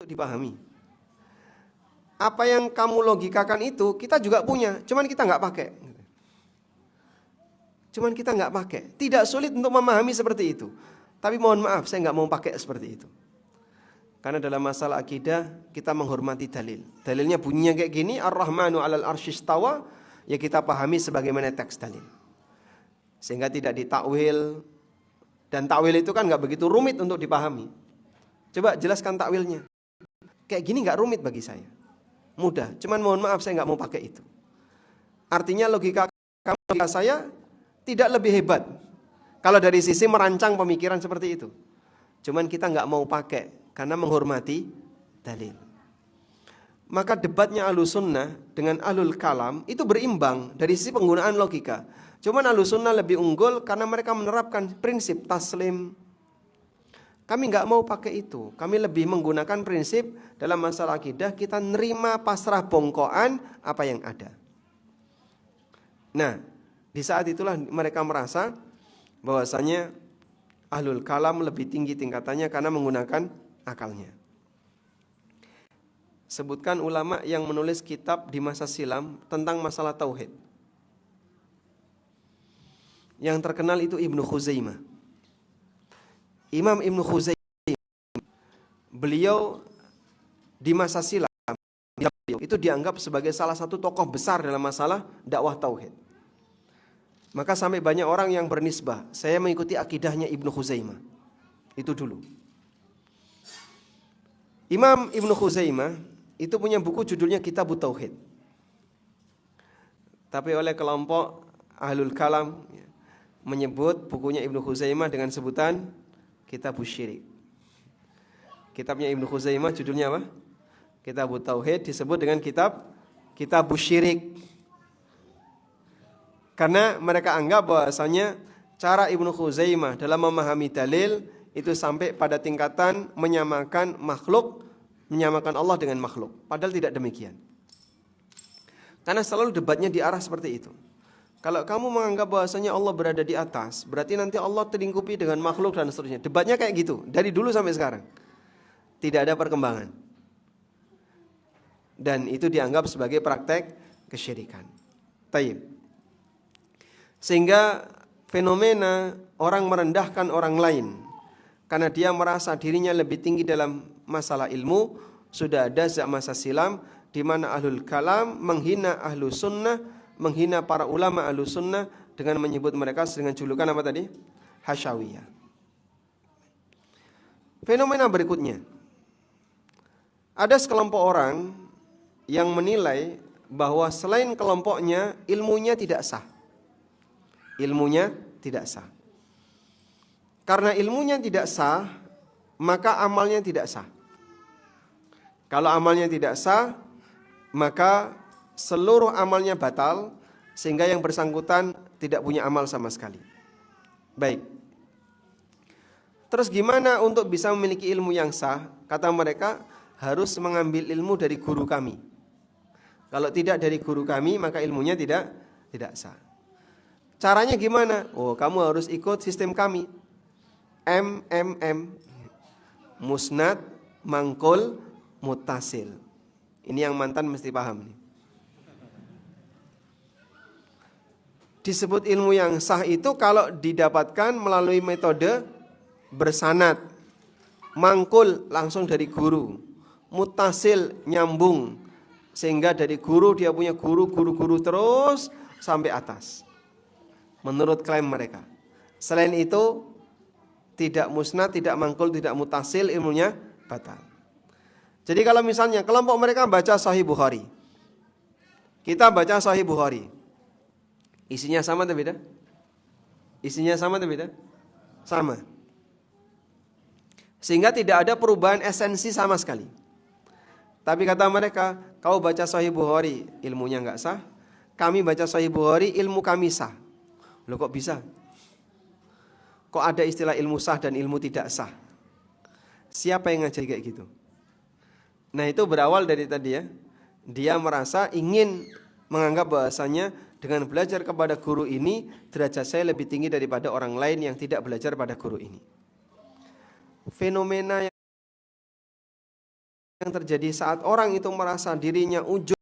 dipahami. Apa yang kamu logikakan itu kita juga punya, cuman kita nggak pakai. Tidak sulit untuk memahami seperti itu. Tapi mohon maaf, saya nggak mau pakai seperti itu. Karena dalam masalah akidah kita menghormati dalil. Dalilnya bunyinya kayak gini, Ar-Rahmanu 'alal 'arsy istawa, ya kita pahami sebagaimana teks dalil. Sehingga tidak ditakwil. Dan takwil itu kan nggak begitu rumit untuk dipahami. Coba jelaskan takwilnya. Kayak gini nggak rumit bagi saya. Mudah, cuman mohon maaf saya nggak mau pakai itu. Artinya logika saya tidak lebih hebat kalau dari sisi merancang pemikiran seperti itu. Cuman kita nggak mau pakai karena menghormati dalil. Maka debatnya Ahlussunnah dengan Ahlul Kalam itu berimbang dari sisi penggunaan logika. Cuman Ahlussunnah lebih unggul karena mereka menerapkan prinsip taslim. Kami nggak mau pakai itu. Kami lebih menggunakan prinsip dalam masalah akidah kita nerima pasrah bongkoan apa yang ada. Nah, di saat itulah mereka merasa bahwasanya Ahlul Kalam lebih tinggi tingkatannya karena menggunakan akalnya. Sebutkan ulama yang menulis kitab di masa silam tentang masalah tauhid. Yang terkenal itu Ibnu Khuzaimah. Imam Ibnu Khuzaimah, beliau di masa silam itu dianggap sebagai salah satu tokoh besar dalam masalah dakwah tauhid. Maka sampai banyak orang yang bernisbah, saya mengikuti akidahnya Ibnu Khuzaimah. Itu dulu. Imam Ibnu Khuzaimah itu punya buku judulnya Kitabut Tauhid. Tapi oleh kelompok Ahlul Kalam menyebut bukunya Ibnu Khuzaimah dengan sebutan Kitabus Syirik. Kitabnya Ibnu Khuzaimah judulnya apa? Kitabut Tauhid disebut dengan Kitabus Syirik. Karena mereka anggap bahwasanya cara Ibnu Khuzaimah dalam memahami dalil itu sampai pada tingkatan menyamakan makhluk, menyamakan Allah dengan makhluk. Padahal tidak demikian. Karena selalu debatnya di arah seperti itu. Kalau kamu menganggap bahwasanya Allah berada di atas, berarti nanti Allah terlingkupi dengan makhluk dan seterusnya. Debatnya kayak gitu, dari dulu sampai sekarang. Tidak ada perkembangan. Dan itu dianggap sebagai praktek kesyirikan. Taib. Sehingga fenomena orang merendahkan orang lain karena dia merasa dirinya lebih tinggi dalam masalah ilmu sudah ada sejak masa silam, di mana Ahlul Kalam menghina Ahlus Sunnah, menghina para ulama Ahlus Sunnah dengan menyebut mereka dengan julukan apa tadi? Hasyawiyah. Fenomena berikutnya, ada sekelompok orang yang menilai bahwa selain kelompoknya ilmunya tidak sah. Ilmunya tidak sah. Karena ilmunya tidak sah, maka amalnya tidak sah. Kalau amalnya tidak sah, maka seluruh amalnya batal, sehingga yang bersangkutan tidak punya amal sama sekali. Baik. Terus gimana untuk bisa memiliki ilmu yang sah? Kata mereka, harus mengambil ilmu dari guru kami. Kalau tidak dari guru kami, maka ilmunya tidak sah. Caranya gimana? Oh, kamu harus ikut sistem kami. MMM. Musnad, mangkul, mutasil. Ini yang mantan mesti paham nih. Disebut ilmu yang sah itu kalau didapatkan melalui metode bersanad. Mangkul langsung dari guru. Mutasil nyambung. Sehingga dari guru dia punya guru terus sampai atas. Menurut klaim mereka. Selain itu tidak musnad, tidak mangkul, tidak mutasil, ilmunya batal. Jadi kalau misalnya kelompok mereka baca Sahih Bukhari, kita baca Sahih Bukhari, isinya sama atau beda? Isinya sama atau beda? Sama. Sehingga tidak ada perubahan esensi sama sekali. Tapi kata mereka, kau baca Sahih Bukhari, ilmunya enggak sah. Kami baca Sahih Bukhari, ilmu kami sah. Loh kok bisa? Kok ada istilah ilmu sah dan ilmu tidak sah? Siapa yang ngajari kayak gitu? Nah itu berawal dari tadi ya. Dia merasa ingin menganggap bahasanya dengan belajar kepada guru ini, derajat saya lebih tinggi daripada orang lain yang tidak belajar pada guru ini. Fenomena yang terjadi saat orang itu merasa dirinya ujub